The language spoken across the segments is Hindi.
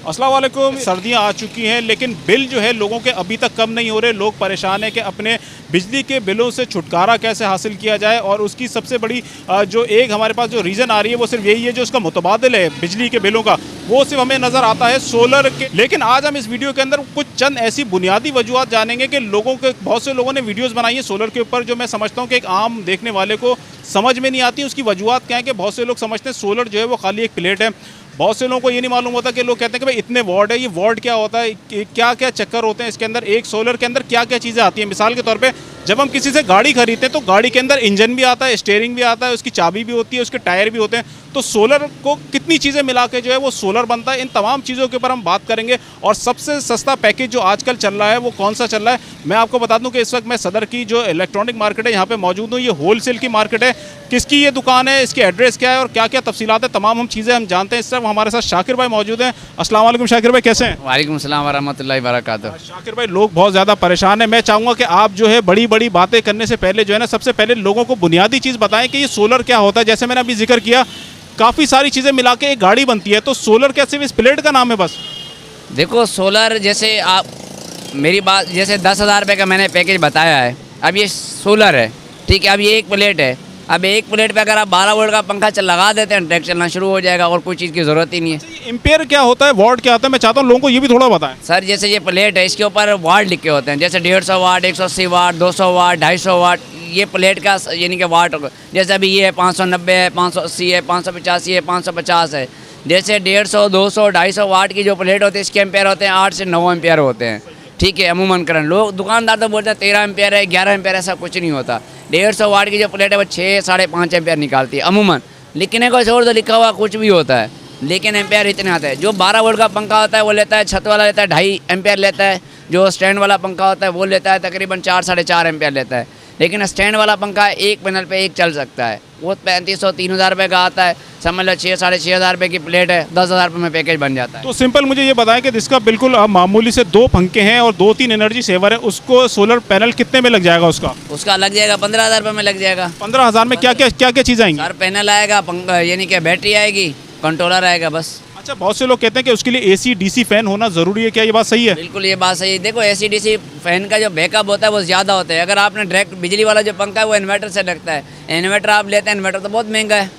अस्सलाम वालेकुम। सर्दियां आ चुकी हैं लेकिन बिल जो है लोगों के अभी तक कम नहीं हो रहे। लोग परेशान हैं कि अपने बिजली के बिलों से छुटकारा कैसे हासिल किया जाए, और उसकी सबसे बड़ी जो एक हमारे पास जो रीज़न आ रही है वो सिर्फ यही है, जो उसका मुतबादिल है बिजली के बिलों का, वो सिर्फ हमें नज़र आता है सोलर के। लेकिन आज हम इस वीडियो के अंदर कुछ चंद ऐसी बुनियादी वजूहत जानेंगे कि लोगों के, बहुत से लोगों ने वीडियोज़ बनाई है सोलर के ऊपर, जो मैं समझता हूँ कि एक आम देखने वाले को समझ में नहीं आती। उसकी वजूहत क्या है कि बहुत से लोग समझते हैं सोलर जो है वो खाली एक प्लेट है। बहुत से लोगों को ये नहीं मालूम होता कि लोग कहते हैं कि भाई इतने वाट है, ये वाट क्या होता है, क्या क्या चक्कर होते हैं इसके अंदर, एक सोलर के अंदर क्या क्या चीज़ें आती हैं। मिसाल के तौर पे जब हम किसी से गाड़ी खरीदते हैं तो गाड़ी के अंदर इंजन भी आता है, स्टीयरिंग भी आता है, उसकी चाबी भी होती है, उसके टायर भी होते हैं। तो सोलर को कितनी चीज़ें मिला के जो है वो सोलर बनता है, इन तमाम चीज़ों के ऊपर हम बात करेंगे। और सबसे सस्ता पैकेज जो आजकल चल रहा है वो कौन सा चल रहा है, मैं आपको बता दूं कि इस वक्त मैं सदर की जो इलेक्ट्रॉनिक मार्केट है यहाँ पे मौजूद हूँ। ये होलसेल की मार्केट है। किसकी ये दुकान है, इसकी एड्रेस क्या है और क्या क्या तफसीलात है, तमाम हम चीज़ें हम जानते हैं। इस तरफ हमारे साथ शाकिर भाई मौजूद हैं। अस्सलाम वालेकुम शाकिर भाई, कैसे हैं? वालेकुम सलाम वरहमतुल्लाहि वबरकातुहू। शाकिर भाई, लोग बहुत ज़्यादा परेशान हैं। मैं चाहूँगा कि आप जो है बड़ी बड़ी बातें करने से पहले जो है ना, सबसे पहले लोगों को बुनियादी चीज़ बताएं कि ये सोलर क्या होता है। जैसे मैंने अभी जिक्र किया, काफ़ी सारी चीज़ें मिला के एक गाड़ी बनती है, तो सोलर क्या सिर्फ इस प्लेट का नाम है बस? देखो सोलर, जैसे आप मेरी बात, जैसे 10,000 रुपये का मैंने पैकेज बताया है। अब ये सोलर है, ठीक है। अब ये एक प्लेट है। अब एक प्लेट पे अगर आप 12 वोल्ट का पंखा लगा देते हैं, ट्रैक चलना शुरू हो जाएगा और कोई चीज़ की ज़रूरत ही नहीं है। एम्पेयर क्या होता है, वाट क्या होता है, मैं चाहता हूँ लोगों को ये भी थोड़ा बताएं। सर जैसे ये प्लेट है, इसके ऊपर वाट लिखे होते हैं, जैसे 150 वाट, 180 वाट, 200 वाट, 250 वाट, ये प्लेट का यानी कि वाट। जैसे अभी ये है 590 है, 580 है, 585 है, 550 है। जैसे 150, 200, 250 वाट की जो प्लेट होती है, इसके एम्पेयर होते हैं 8 से 9 एम्पेयर होते हैं, ठीक है। अमूमन करंट लोग दुकानदार तो बोलते हैं 13 एम्पेयर है, 11 एम्पेयर, ऐसा कुछ नहीं होता। 150 वाट की जो प्लेट है वो 6, 5.5 एम्पेयर निकालती है अमूमन। लिखने को छोड़ दो, लिखा हुआ कुछ भी होता है, लेकिन एम्पेयर इतने आते हैं। जो 12 वोल्ट का पंखा होता है वो लेता है, छत वाला लेता है 2.5 एम्पेयर लेता है। जो स्टैंड वाला पंखा होता है वो लेता है तकरीबन 4, 4.5 एम्पेयर लेता है। लेकिन स्टैंड वाला पंखा एक पैनल पे एक चल सकता है, वो 3500, 3000 रुपये का आता है। समझ लो 6, 6,500 रुपये की प्लेट है, 10,000 रुपये में पैकेज बन जाता है। तो सिंपल मुझे ये बताएं कि जिसका बिल्कुल मामूली से 2 पंखे हैं और 2-3 एनर्जी सेवर है, उसको सोलर पैनल कितने में लग जाएगा? उसका लग जाएगा 15,000 रुपये में लग जाएगा। 15,000 में क्या क्या चीज़ आएंगी? सर पैनल आएगा, यानी कि बैटरी आएगी, कंट्रोलर आएगा, बस। अच्छा, बहुत से लोग कहते हैं कि उसके लिए AC DC फैन होना ज़रूरी है, क्या ये बात सही है? बिल्कुल ये बात सही है। देखो AC DC फैन का जो बैकअप होता है वो ज़्यादा होता है। अगर आपने डायरेक्ट बिजली वाला जो पंखा है वो इन्वर्टर से लगता है, इन्वर्टर आप लेते हैं, इन्वर्टर तो बहुत महंगा है,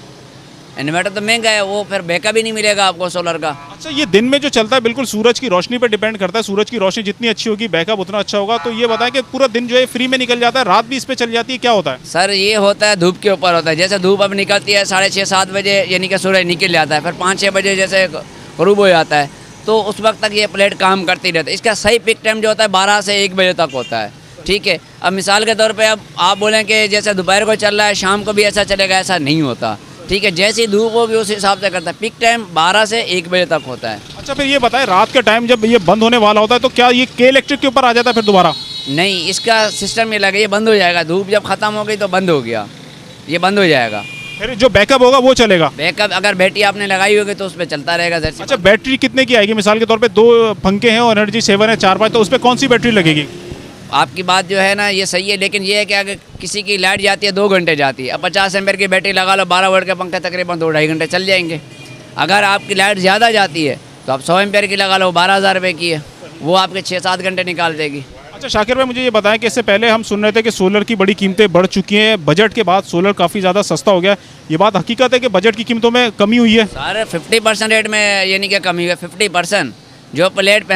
इन्वर्टर तो महंगा है, वो फिर बैकअप ही नहीं मिलेगा आपको सोलर का। अच्छा, ये दिन में जो चलता है बिल्कुल सूरज की रोशनी पर डिपेंड करता है। सूरज की रोशनी जितनी अच्छी होगी बैकअप उतना अच्छा होगा। तो ये बताएं कि पूरा दिन जो है फ्री में निकल जाता है, रात भी इस पे चल जाती है, क्या होता है? सर ये होता है धूप के ऊपर होता है। जैसे धूप अब निकलती है 6:30, 7 बजे, यानी कि सूरज निकल जाता है, फिर 5-6 बजे जैसे ग़ुरूब हो जाता है, तो उस वक्त तक ये प्लेट काम करती रहती है। इसका सही पिक टाइम जो होता है 12 से 1 बजे तक होता है, ठीक है। अब मिसाल के तौर पे अब आप बोलें कि जैसे दोपहर को चल रहा है शाम को भी ऐसा चलेगा, ऐसा नहीं होता, ठीक है। जैसी धूप होगी उस हिसाब से करता है। पिक टाइम 12 से 1 बजे तक होता है। अच्छा, फिर ये बताएं रात के टाइम जब ये बंद होने वाला होता है तो क्या ये के इलेक्ट्रिक के ऊपर आ जाता है फिर दोबारा? नहीं, इसका सिस्टम ये लगा, ये बंद हो जाएगा। धूप जब ख़त्म हो गई तो बंद हो गया, ये बंद हो जाएगा। फिर जो बैकअप होगा वो चलेगा? बैकअप अगर बैटरी आपने लगाई होगी तो उस पर चलता रहेगा। अच्छा, बैटरी कितने की आएगी? मिसाल के तौर पे 2 पंखे हैं और एनर्जी सेवर है 4-5, तो उस पर कौन सी बैटरी लगेगी? आपकी बात जो है ना ये सही है, लेकिन ये है कि अगर किसी की लाइट जाती है 2 घंटे जाती है, अब 50 एम्पेयर की बैटरी लगा लो, 12 वोल्ट के पंखे तकरीबन 2-2.5 घंटे चल जाएंगे। अगर आपकी लाइट ज़्यादा जाती है तो आप 100 एम्पेयर की लगा लो, 12,000 रुपये की है, वो आपके 6-7 घंटे निकाल देगी। अच्छा शाकिर भाई, मुझे ये बताएं कि इससे पहले हम सुन रहे थे कि सोलर की बड़ी कीमतें बढ़ चुकी हैं, बजट के बाद सोलर काफ़ी ज़्यादा सस्ता हो गया, ये बात हकीकत है कि बजट की कीमतों में कमी हुई है? सारे 50% रेट में यानी कि कमी हुई है। 50%। जो प्लेट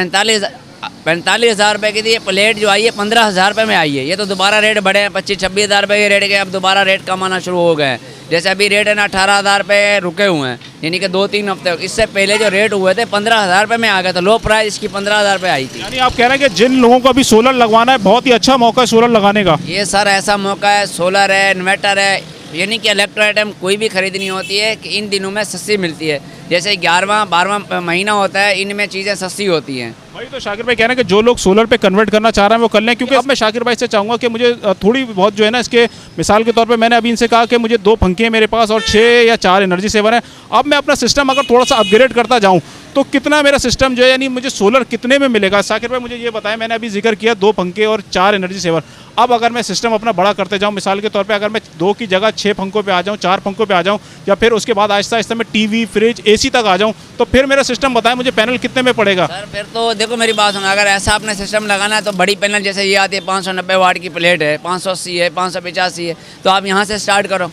45,000 रुपये की थी, ये प्लेट जो आई है 15,000 रुपये में आई है। ये तो दोबारा रेट बढ़े हैं, 25-26,000 रुपये के रेट के अब दोबारा रेट कम आना शुरू हो गए हैं। जैसे अभी रेट है ना 18,000 रुपये रुके हुए हैं, यानी कि 2-3 हफ्ते। इससे पहले जो रेट हुए थे 15,000 रुपये में आ गए, तो लो प्राइस इसकी 15,000 रुपये आई थी। यानी आप कह रहे हैं कि जिन लोगों को अभी सोलर लगवाना है, बहुत ही अच्छा मौका है सोलर लगाने का? ये सर ऐसा मौका है, सोलर है, इन्वर्टर है, यानी कि इलेक्ट्रो आइटम कोई भी खरीदनी होती है कि इन दिनों में सस्ती मिलती है। जैसे 11वां-12वां महीना होता है, इनमें चीज़ें सस्ती होती हैं। भाई तो शाकिर भाई कह रहे हैं कि जो लोग सोलर पे कन्वर्ट करना चाह रहे हैं वो कर लें, क्योंकि अब मैं शाकिर भाई से चाहूँगा कि मुझे थोड़ी बहुत जो है ना, इसके मिसाल के तौर पे मैंने अभी इनसे कहा कि मुझे 2 पंखे हैं मेरे पास और 6 या 4 एनर्जी सेवर हैं। अब मैं अपना सिस्टम अगर थोड़ा सा अपग्रेड करता जाऊँ तो कितना मेरा सिस्टम जो है यानी मुझे सोलर कितने में मिलेगा? शाकिर भाई मुझे ये बताएं, मैंने अभी जिक्र किया 2 पंखे और 4 एनर्जी सेवर। अब अगर मैं सिस्टम अपना बड़ा करते जाऊं, मिसाल के तौर पे अगर मैं 2 की जगह 6 पंखों पे आ जाऊं, 4 पंखों पे आ जाऊं, या फिर उसके बाद आहिस्ता आहिस्ता मैं टीवी, फ्रिज, एसी तक आ जाऊं, तो फिर मेरा सिस्टम बताएं मुझे पैनल कितने में पड़ेगा? सर फिर तो देखो मेरी बात सुनो, अगर ऐसा आपने सिस्टम लगाना है तो बड़ी पैनल जैसे ये आती है 590 वाट की प्लेट है, 580 है, 585 है, तो आप यहाँ से स्टार्ट करो।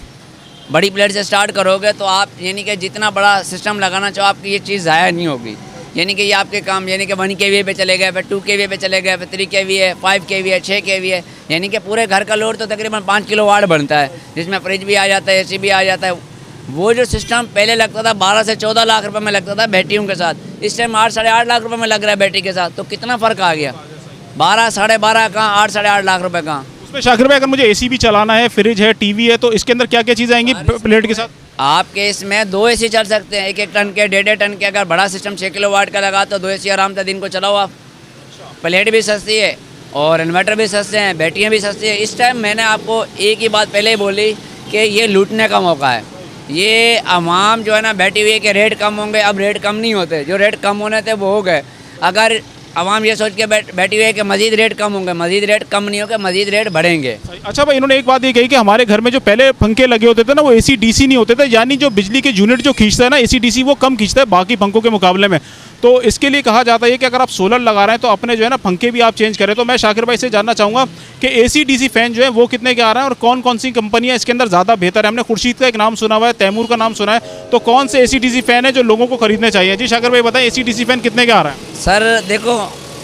बड़ी प्लेट से स्टार्ट करोगे तो आप यानी कि जितना बड़ा सिस्टम लगाना चाहो आपकी ये चीज़ ज़ाया नहीं होगी। यानी कि ये आपके काम यानी कि 1 kVA पे चले गए, फिर 2 kVA पे चले गए, फिर 3 kVA, 5 kVA, 6 kVA, यानी कि पूरे घर का लोड तो तकरीबन 5 किलोवाट बनता है, जिसमें फ्रिज भी आ जाता है, एसी भी आ जाता है। वो जो सिस्टम पहले लगता था 12 से 14 लाख रुपए में लगता था बैटरियों के साथ, इस टाइम 8 साढ़े 8 लाख रुपए में लग रहा है बैटरी के साथ। तो कितना फ़र्क आ गया? 12 साढ़े 12 कहाँ, 8 साढ़े 8 लाख रुपए कहाँ। उसमें शाकिर भाई अगर मुझे एसी भी चलाना है, फ्रिज है, टीवी है, तो इसके अंदर क्या क्या चीज़ें आएंगी प्लेट के साथ? आपके इसमें 2 एसी चल सकते हैं, 1-1 टन के, 1.5 टन के। अगर बड़ा सिस्टम 6 किलोवाट का लगा तो 2 एसी आराम से दिन को चलाओ आप। प्लेट भी सस्ती है और इन्वर्टर भी सस्ते हैं, बैटरियाँ भी सस्ती है। इस टाइम मैंने आपको एक ही बात पहले ही बोली कि ये लूटने का मौका है। ये अवाम जो है ना बैठी हुई है कि रेट कम होंगे, अब रेट कम नहीं होते, जो रेट कम होने थे वो हो गए। अगर अवाम ये सोच के बैठी हुई है कि मजीद रेट कम होंगे, मजीद रेट कम नहीं होंगे, मजीद रेट बढ़ेंगे। अच्छा भाई, इन्होंने एक बात ये कही कि हमारे घर में जो पहले पंखे लगे होते थे ना वो एसी डीसी नहीं होते थे, यानी जो बिजली के यूनिट जो खींचता है ना एसी डीसी, वो कम खींचता है बाकी पंखों के मुकाबले में। तो इसके लिए कहा जाता है कि अगर आप सोलर लगा रहे हैं तो अपने जो है ना पंखे भी आप चेंज करें। तो मैं शाकिर भाई से जानना चाहूँगा कि एसी डीसी फैन जो है वो कितने के आ रहे हैं और कौन कौन सी कंपनियाँ इसके अंदर ज़्यादा बेहतर है? हमने खुर्शीद का एक नाम सुना हुआ है, तैमूर का नाम सुना है, तो कौन से एसी डीसी फैन है जो लोगों को खरीदने चाहिए? जी शाकिर भाई बताएं, एसी डीसी फैन कितने का आ रहा है? सर देखो,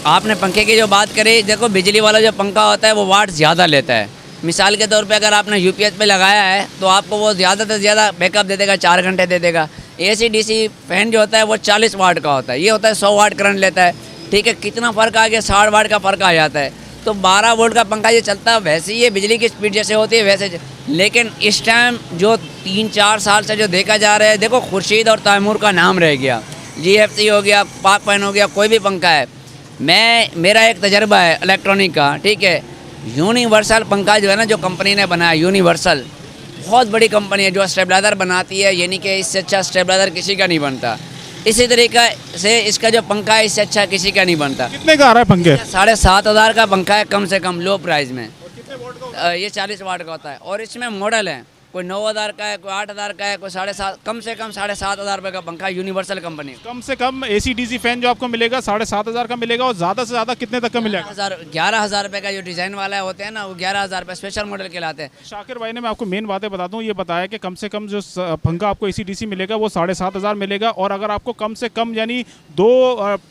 आपने पंखे की जो बात करी, देखो बिजली वाला जो पंखा होता है वो वाट ज़्यादा लेता है। मिसाल के तौर पे अगर आपने यूपीएस पे लगाया है तो आपको वो ज़्यादा से ज़्यादा बैकअप दे देगा, 4 घंटे दे देगा। एसी डीसी फैन जो होता है वो 40 वाट का होता है, ये होता है 100 वाट करंट लेता है। ठीक है, कितना फ़र्क आ गया, 60 वाट का फ़र्क आ जाता है। तो 12 वोल्ट का पंखा ये चलता है, वैसे ही ये बिजली की स्पीड जैसे होती है वैसे। लेकिन इस टाइम जो 3-4 साल से जो देखा जा रहा है, देखो खुर्शीद और तैमूर का नाम रह गया, GFC हो गया, पाक पैन हो गया, कोई भी पंखा है। मेरा एक तजर्बा है इलेक्ट्रॉनिक का, ठीक है। यूनिवर्सल पंखा जो है ना, जो कंपनी ने बनाया यूनिवर्सल, बहुत बड़ी कंपनी है जो स्टेबलाइज़र बनाती है, यानी कि इससे अच्छा स्टेबलाइज़र किसी का नहीं बनता। इसी तरीके से इसका जो पंखा है इससे अच्छा किसी का नहीं बनता। कितने का आ रहा है पंखे? 7,500 का पंखा है कम से कम, लो प्राइस में। ये 40 वाट का होता है और इसमें मॉडल है, कोई 9,000 का है, कोई 8,000 का है, कोई 7,500, कम से कम 7,500 रुपये का पंखा यूनिवर्सल कंपनी। कम से कम एसी डीसी फैन जो आपको मिलेगा 7,500 का मिलेगा, और ज़्यादा से ज़्यादा कितने तक का मिलेगा? 11,000 रुपये का जो डिज़ाइन वाला होते हैं ना, वो 11,000 रुपये स्पेशल मॉडल के लाते हैं। शाकिर भाई ने, मैं आपको मेन बातें बता दूं, ये बताया कि कम से कम जो पंखा आपको एसी डीसी मिलेगा वो 7,500 मिलेगा, और अगर आपको कम से कम यानी 2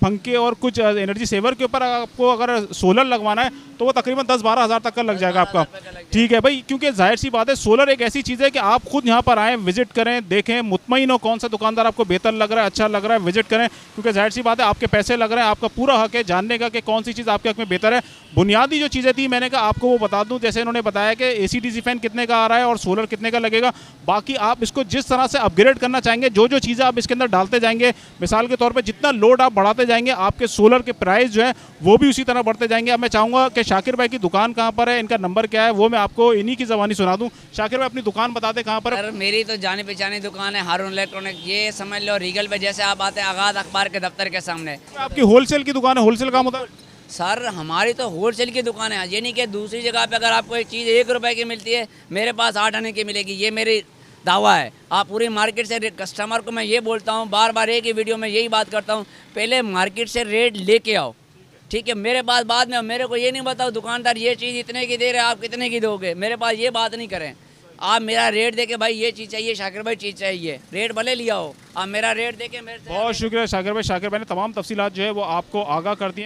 पंखे और कुछ एनर्जी सेवर के ऊपर आपको अगर सोलर लगवाना है तो वो तकरीबन 10-12 हज़ार तक का लग जाएगा आपका। ठीक है भाई, क्योंकि जाहिर सी बात है सोलर एक ऐसी चीज़ है कि आप खुद यहाँ पर आएँ, विजिट करें, देखें, मुतमईन हो कौन सा दुकानदार आपको बेहतर लग रहा है, अच्छा लग रहा है, विजिट करें, क्योंकि जाहिर सी बात है आपके पैसे लग रहे हैं, आपका पूरा हक है जानने का कि कौन सी चीज़ आपके हक में बेहतर है। बुनियादी जो चीज़ें थी मैंने कहा आपको वो बता दूं, जैसे इन्होंने बताया कि एसी डीसी फैन कितने का आ रहा है और सोलर कितने का लगेगा। बाकी आप इसको जिस तरह से अपग्रेड करना चाहेंगे, जो जो चीज़ें आप इसके अंदर डालते जाएंगे, मिसाल के तौर पे जितना लोड आप बढ़ाते जाएंगे आपके सोलर के प्राइस जो है वो भी उसी तरह बढ़ते जाएंगे। अब मैं चाहूँगा कि शाकिर भाई की दुकान कहाँ पर है, इनका नंबर क्या है, वो मैं आपको इन्हीं की ज़बानी सुना दूँ। शाकिर भाई अपनी दुकान बता दें कहाँ पर है? सर मेरी तो जानी पहचानी दुकान है हारून इलेक्ट्रॉनिक, ये समझ लो रीगल पे जैसे आप आते हैं आगाज़ अखबार के दफ्तर के सामने। आपकी होलसेल की दुकान है, होलसेल काम होता है? सर हमारी तो होलसेल की दुकान है, ये नहीं कि दूसरी जगह पे अगर आपको एक चीज़ 1 रुपए की मिलती है मेरे पास 8 आने की मिलेगी, ये मेरी दावा है। आप पूरी मार्केट से कस्टमर को मैं ये बोलता हूँ, बार बार एक ही वीडियो में यही बात करता हूँ, पहले मार्केट से रेट लेके आओ, ठीक है। मेरे पास बाद में मेरे को ये नहीं बताओ दुकानदार ये चीज़ इतने की दे रहे हैं आप कितने की दोगे, मेरे पास ये बात नहीं करें। आप मेरा रेट देके भाई ये चीज़ चाहिए, शाकिर भाई चीज़ चाहिए, रेट भले लिया हो, आप मेरा रेट देके मेरे से। बहुत शुक्रिया शाकिर भाई। शाकिर भाई ने तमाम तफसीलात जो है वो आपको आगाह कर दी।